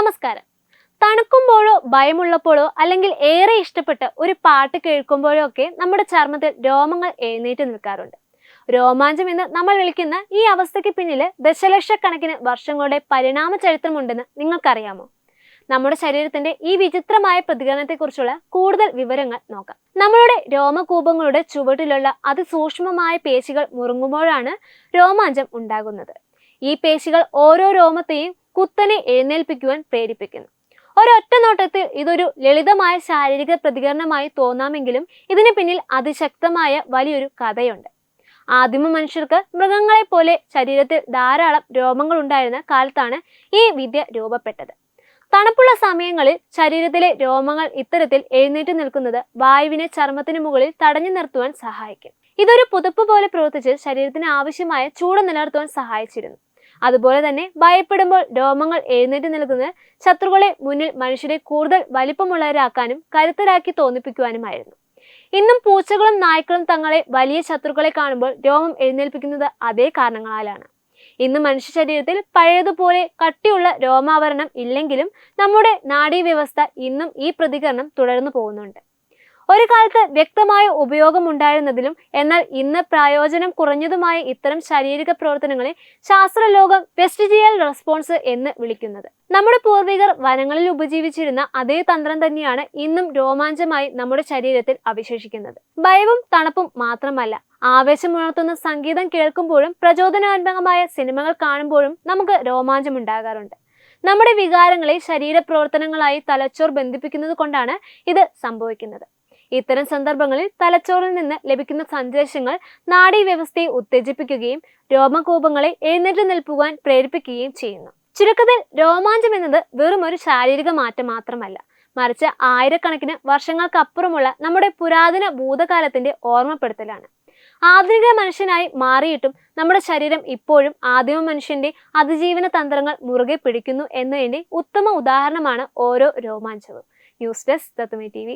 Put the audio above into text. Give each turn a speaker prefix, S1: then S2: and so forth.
S1: നമസ്കാരം. തണുക്കുമ്പോഴോ ഭയമുള്ളപ്പോഴോ അല്ലെങ്കിൽ ഏറെ ഇഷ്ടപ്പെട്ട ഒരു പാട്ട് കേൾക്കുമ്പോഴോ ഒക്കെ നമ്മുടെ ചർമ്മത്തിൽ രോമങ്ങൾ എഴുന്നേറ്റ് നിൽക്കാറുണ്ട്. രോമാഞ്ചം എന്ന് നമ്മൾ വിളിക്കുന്ന ഈ അവസ്ഥയ്ക്ക് പിന്നിൽ ദശലക്ഷക്കണക്കിന് വർഷങ്ങളുടെ പരിണാമ ചരിത്രമുണ്ടെന്ന് നിങ്ങൾക്കറിയാമോ? നമ്മുടെ ശരീരത്തിന്റെ ഈ വിചിത്രമായ പ്രതികരണത്തെക്കുറിച്ചുള്ള കൂടുതൽ വിവരങ്ങൾ നോക്കാം. നമ്മളുടെ രോമകൂപങ്ങളുടെ ചുവട്ടിലുള്ള അതിസൂക്ഷ്മമായ പേശികൾ മുറുങ്ങുമ്പോഴാണ് രോമാഞ്ചം ഉണ്ടാകുന്നത്. ഈ പേശികൾ ഓരോ രോമത്തെയും കുത്തനെ എഴുന്നേൽപ്പിക്കുവാൻ പ്രേരിപ്പിക്കുന്നു. ഒരൊറ്റ നോട്ടത്തിൽ ഇതൊരു ലളിതമായ ശാരീരിക പ്രതികരണമായി തോന്നാമെങ്കിലും ഇതിന് പിന്നിൽ അതിശക്തമായ വലിയൊരു കഥയുണ്ട്. ആദിമ മനുഷ്യർക്ക് മൃഗങ്ങളെ പോലെ ശരീരത്തിൽ ധാരാളം രോമങ്ങൾ ഉണ്ടായിരുന്ന കാലത്താണ് ഈ വിദ്യ രൂപപ്പെട്ടത്. തണുപ്പുള്ള സമയങ്ങളിൽ ശരീരത്തിലെ രോമങ്ങൾ ഇത്തരത്തിൽ എഴുന്നേറ്റ് നിൽക്കുന്നത് വായുവിനെ ചർമ്മത്തിന് മുകളിൽ തടഞ്ഞു നിർത്തുവാൻ സഹായിക്കും. ഇതൊരു പുതപ്പ് പോലെ പ്രവർത്തിച്ച് ശരീരത്തിന് ആവശ്യമായ ചൂട് നിലനിർത്തുവാൻ സഹായിച്ചിരുന്നു. അതുപോലെ തന്നെ ഭയപ്പെടുമ്പോൾ രോമങ്ങൾ എഴുന്നേറ്റ് നിൽക്കുന്നത് ശത്രുക്കളെ മുന്നിൽ മനുഷ്യരെ കൂടുതൽ വലിപ്പമുള്ളവരാക്കാനും കരുത്തരാക്കി തോന്നിപ്പിക്കുവാനുമായിരുന്നു. ഇന്നും പൂച്ചകളും നായ്ക്കളും തങ്ങളെ വലിയ ശത്രുക്കളെ കാണുമ്പോൾ രോമം എഴുന്നേൽപ്പിക്കുന്നത് അതേ കാരണങ്ങളാലാണ്. ഇന്ന് മനുഷ്യ ശരീരത്തിൽ പഴയതുപോലെ കട്ടിയുള്ള രോമാവരണം ഇല്ലെങ്കിലും നമ്മുടെ നാഡീവ്യവസ്ഥ ഇന്നും ഈ പ്രതികരണം തുടർന്നു പോകുന്നുണ്ട്. ഒരു കാലത്ത് വ്യക്തമായ ഉപയോഗം ഉണ്ടായിരുന്നതിലും എന്നാൽ ഇന്ന് പ്രയോജനം കുറഞ്ഞതുമായ ഇത്തരം ശാരീരിക പ്രവർത്തനങ്ങളെ ശാസ്ത്രലോകം വെസ്റ്റിജിയൽ റെസ്പോൺസ് എന്ന് വിളിക്കുന്നത്. നമ്മുടെ പൂർവികർ വനങ്ങളിൽ ഉപജീവിച്ചിരുന്ന അതേ തന്ത്രം തന്നെയാണ് ഇന്നും രോമാഞ്ചമായി നമ്മുടെ ശരീരത്തിൽ അവശേഷിക്കുന്നത്. ഭയവും തണുപ്പും മാത്രമല്ല, ആവേശമുണർത്തുന്ന സംഗീതം കേൾക്കുമ്പോഴും പ്രചോദനാത്മകമായ സിനിമകൾ കാണുമ്പോഴും നമുക്ക് രോമാഞ്ചം ഉണ്ടാകാറുണ്ട്. നമ്മുടെ വികാരങ്ങളെ ശരീരപ്രവർത്തനങ്ങളായി തലച്ചോർ ബന്ധിപ്പിക്കുന്നത് കൊണ്ടാണ് ഇത് സംഭവിക്കുന്നത്. ഇത്തരം സന്ദർഭങ്ങളിൽ തലച്ചോറിൽ നിന്ന് ലഭിക്കുന്ന സന്ദേശങ്ങൾ നാഡീവ്യവസ്ഥയെ ഉത്തേജിപ്പിക്കുകയും രോമകൂപങ്ങളെ എഴുന്നേറ്റ് നിൽക്കുവാൻ പ്രേരിപ്പിക്കുകയും ചെയ്യുന്നു. ചുരുക്കത്തിൽ രോമാഞ്ചം എന്നത് വെറും ഒരു ശാരീരിക മാറ്റം മാത്രമല്ല, മറിച്ച് ആയിരക്കണക്കിന് വർഷങ്ങൾക്കപ്പുറമുള്ള നമ്മുടെ പുരാതന ഭൂതകാലത്തിന്റെ ഓർമ്മപ്പെടുത്തലാണ്. ആധുനിക മനുഷ്യനായി മാറിയിട്ടും നമ്മുടെ ശരീരം ഇപ്പോഴും ആദിമ മനുഷ്യന്റെ അതിജീവന തന്ത്രങ്ങൾ മുറുകെ പിടിക്കുന്നു എന്നതിന്റെ ഉത്തമ ഉദാഹരണമാണ് ഓരോ രോമാഞ്ചവും. ന്യൂസ് ഡെസ്ക് തത്വമൈ TV.